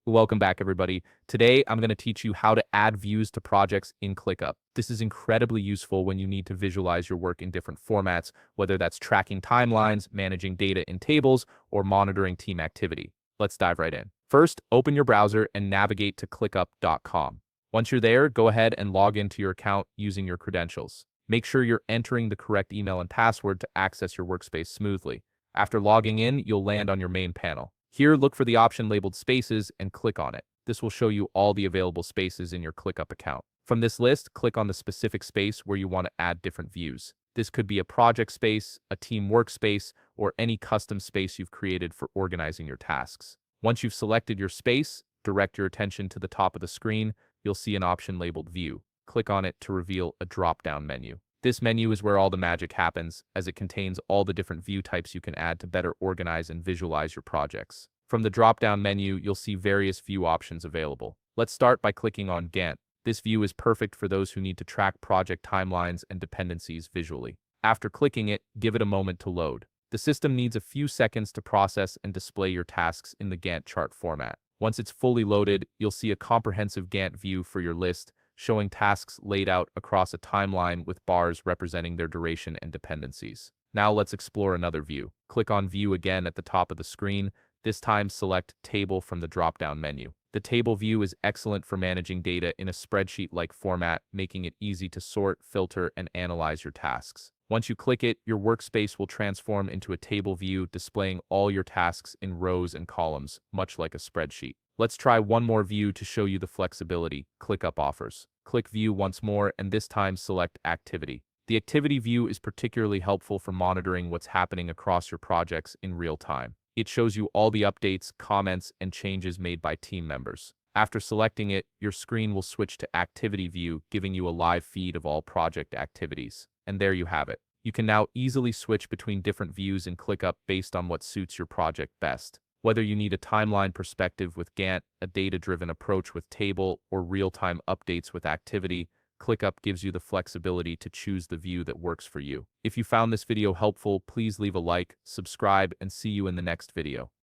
Welcome back, everybody. Today, I'm going to teach you how to add views to projects in ClickUp. This is incredibly useful when you need to visualize your work in different formats, whether that's tracking timelines, managing data in tables, or monitoring team activity. Let's dive right in. First, open your browser and navigate to clickup.com. Once you're there, go ahead and log into your account using your credentials. Make sure you're entering the correct email and password to access your workspace smoothly. After logging in, you'll land on your main panel. Here, look for the option labeled Spaces and click on it. This will show you all the available spaces in your ClickUp account. From this list, click on the specific space where you want to add different views. This could be a project space, a team workspace, or any custom space you've created for organizing your tasks. Once you've selected your space, direct your attention to the top of the screen. You'll see an option labeled View. Click on it to reveal a drop-down menu. This menu is where all the magic happens, as it contains all the different view types you can add to better organize and visualize your projects. From the drop-down menu, you'll see various view options available. Let's start by clicking on Gantt. This view is perfect for those who need to track project timelines and dependencies visually. After clicking it, give it a moment to load. The system needs a few seconds to process and display your tasks in the Gantt chart format. Once it's fully loaded, you'll see a comprehensive Gantt view for your list, showing tasks laid out across a timeline with bars representing their duration and dependencies. Now let's explore another view. Click on View again at the top of the screen. This time select Table from the drop-down menu. The table view is excellent for managing data in a spreadsheet-like format, making it easy to sort, filter, and analyze your tasks. Once you click it, your workspace will transform into a table view, displaying all your tasks in rows and columns, much like a spreadsheet. Let's try one more view to show you the flexibility ClickUp offers. Click View once more, and this time select Activity. The Activity view is particularly helpful for monitoring what's happening across your projects in real time. It shows you all the updates, comments, and changes made by team members. After selecting it, your screen will switch to Activity View, giving you a live feed of all project activities. And there you have it. You can now easily switch between different views in ClickUp based on what suits your project best. Whether you need a timeline perspective with Gantt, a data-driven approach with Table, or real-time updates with Activity, ClickUp gives you the flexibility to choose the view that works for you. If you found this video helpful, please leave a like, subscribe, and see you in the next video.